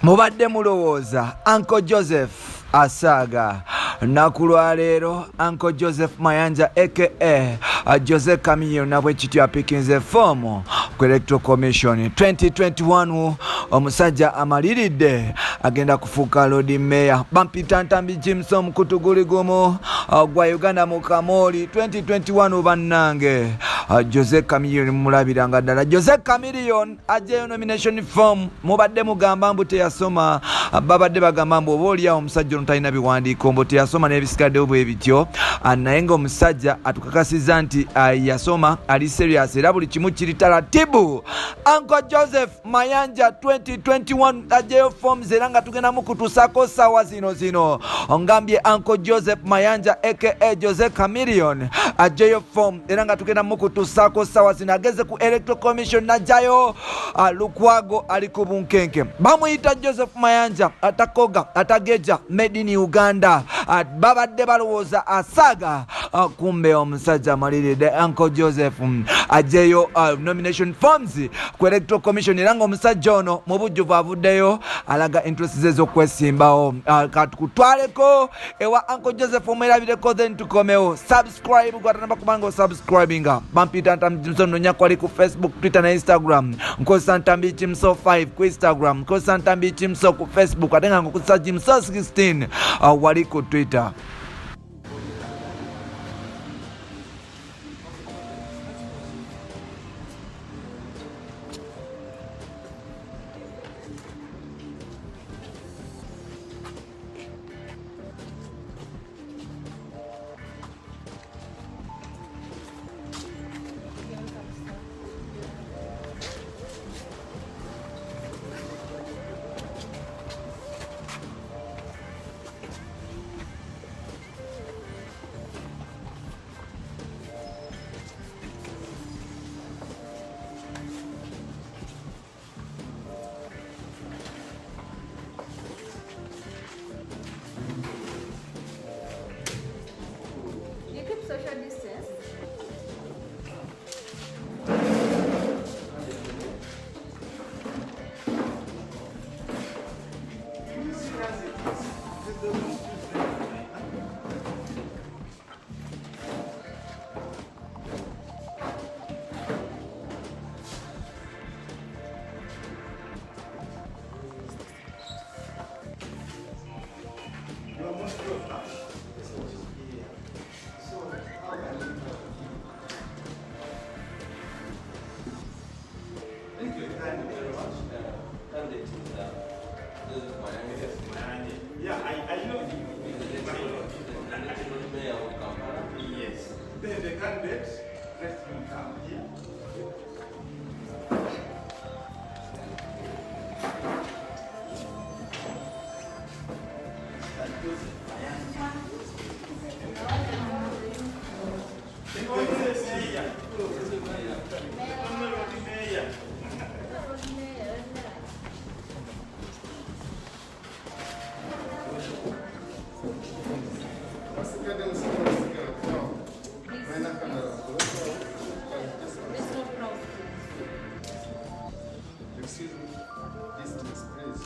Mubadde mulowooza Uncle Joseph Asaaga. Nakulwa leero Uncle Joseph Mayanja aka Jose Camillo nabwe kityo apikinze fomu ku Electoral Commission 2021. Omusajja amaliridde agenda kufuuka Lord Mayor. Bampita Ntambi Jimson mukutu guli gumu gwa Uganda mu Kamoli 2021 bannange. Jose Camillo mulabiranga ddala. Jose Camillo ajjayo nomination form. Mubadde mugamba mbu teyasoma, babadde bagamba mbu oba oliawo omusajja ono talina biwandiiko mbu teyasoma n'ebisigaddewo bwe bityo, naye ng'omusajja atukakasizza nti yasoma, ali serious era buli kimu kiri taratibu. Uncle Joseph Mayanja 2021 ajjayo forms era nga tugendamu kutuusako ssaawa zino. Ongambye Uncle Joseph Mayanja aka Jose Camillo ajjayo form era nga tugendamu kutuusako ssaawa zino. Ageze ku Electoral Commission najjayo Lukwago ali ku bunkenke. Bamuyita Joseph Mayanja atakoga atageja made in Uganda. Babadde balowooza Asaaga, kumbe omusajja amaliride Uncle Joseph ajjayo nomination forms ku Electoral Commission era ng'omusajja ono mu bujjuvu avuddeyo alaga interest ze z'okwesimbawo. Katukutwaleko ewa Uncle Joseph omwerabireko then tukomewo. Subscribe gwatanaba kubanga osubscribinga. Bampita Ntambi Jimson nonyako ali ku Facebook, Twitter na Instagram. Nkozesa Ntambi Jimson 5 ku Instagram, nkozesa Ntambi Jimson ku Facebook, ate nga nkozesa Jimson 16 wali ku Twitter. Social distance. Yeah, I know him. Yes. The candidate, let him come here. Excuse me, distance, please.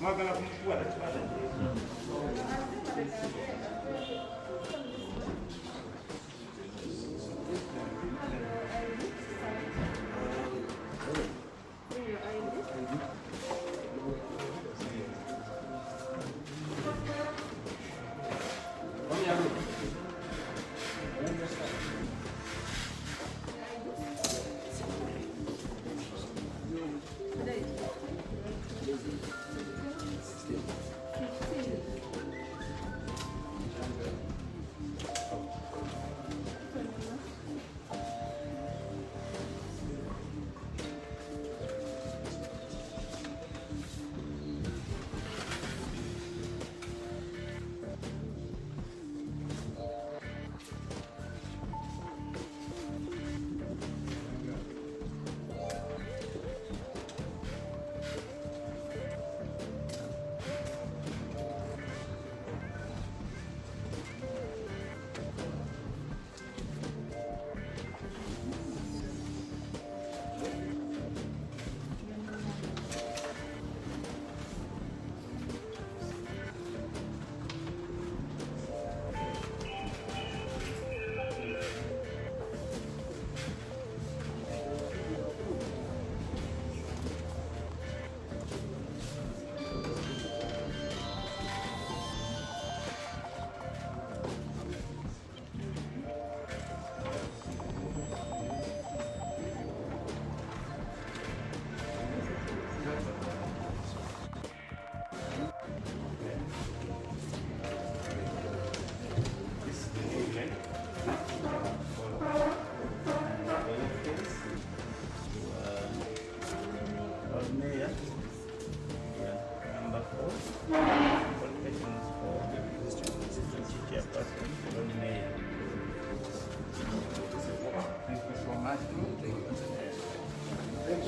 Mwagala kumfuata kibata.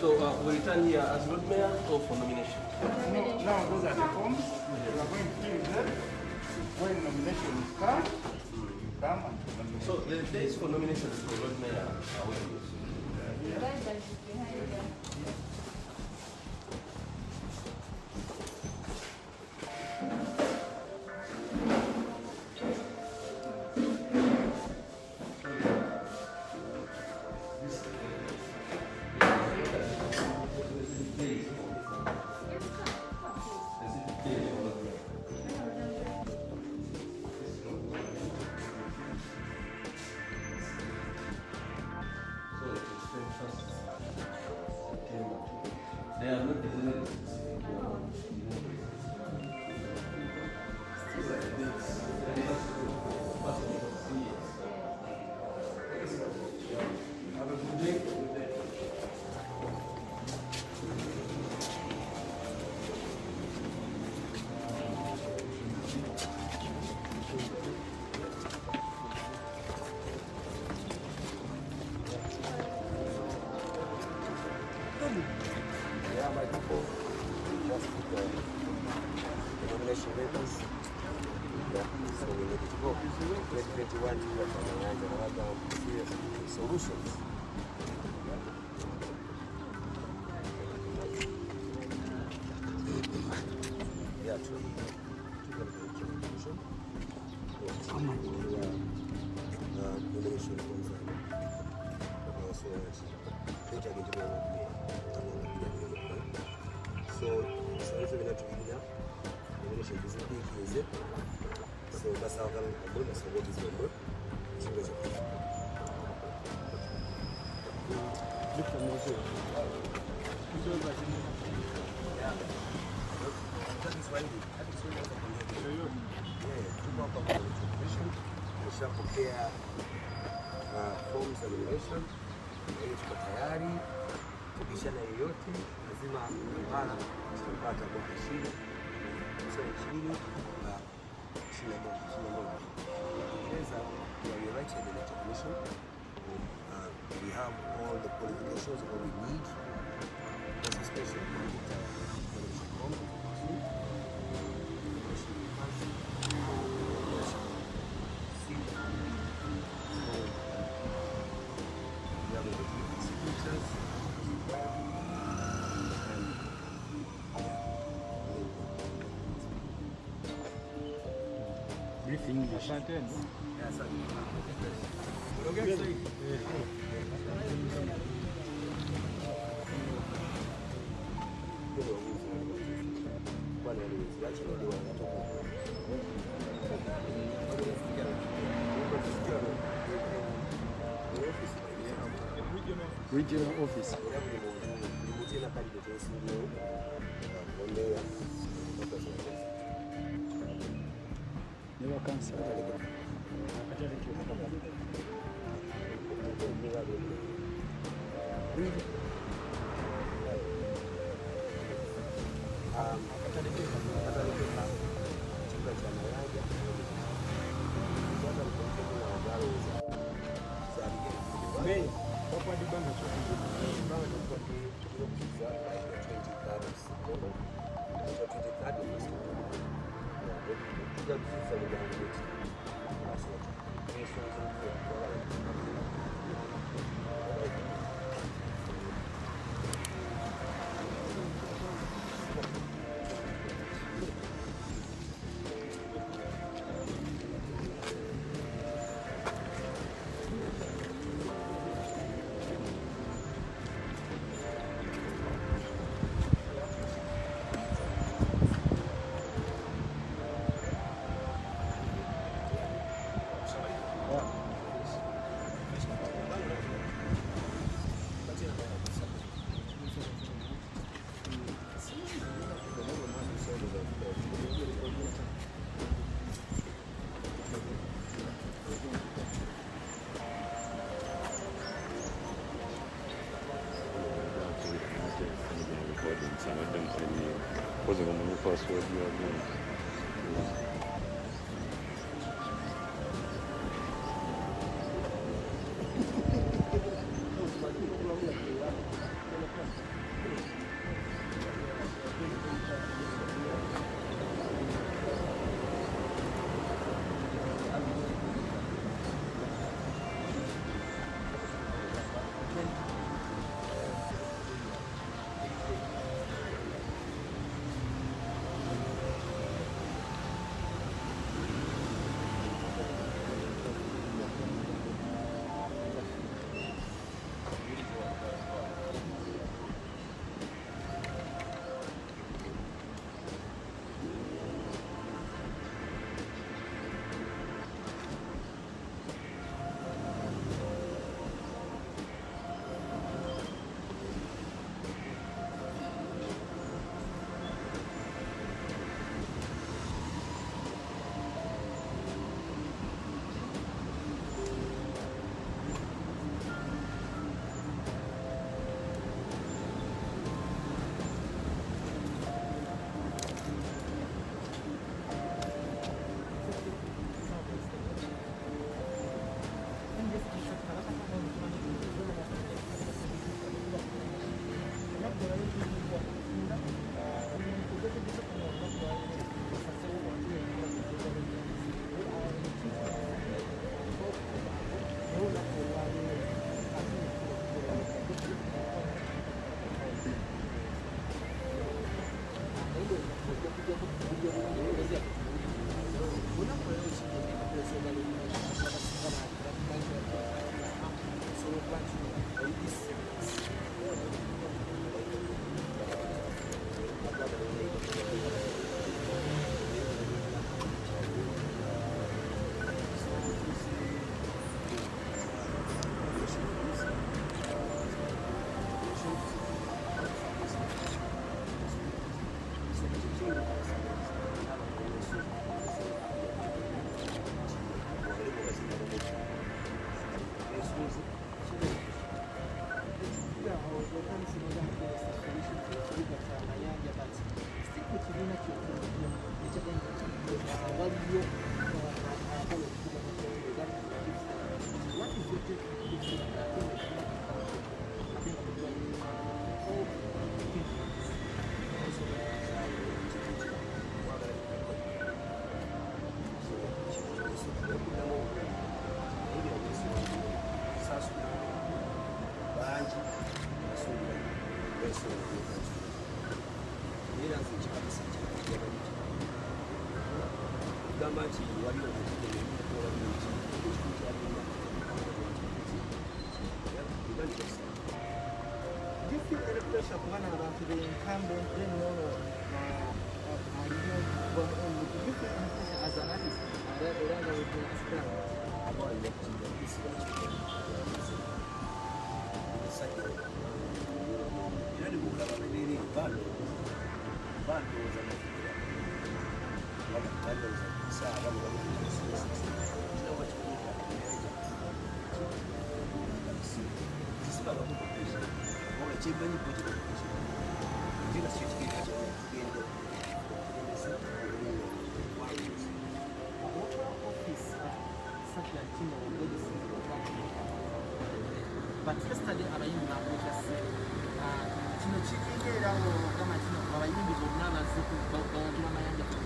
So we return here as Lord Mayor or for nomination? No, those are the forms. You are going to fill them. When nominations come, you come and nominate. So the days for nominations for Lord Mayor are when? Guidance is behind there. They are not designated. Yeah, my people just put the nomination papers. Yeah, so we need to go. 2021 tunaanza na labda serious solutions. Yeah, true. Nomination kwanza. So sasa vinatuingia nomination hizi. So that's how come I'm going to what is number. Look for more. That is why tuko hapa kwa nomination. Tumeshapokea forms za nomination. Ili tuko tayari kubishana yoyote, lazima mara tutapata mwaka 20 na 21. We are elected in the commission. We have all the qualifications that we need. That's especially Briefing, asante. Regional office. Never cancel. Some of them wasn't going to password you are doing. waliyo kubana abantu benkambo nenono as an artist oranga wekuna but yesterday abayimbi nakwekasi kino kitegeerawo kama kino abayimbi bonna bazze ku Mayanja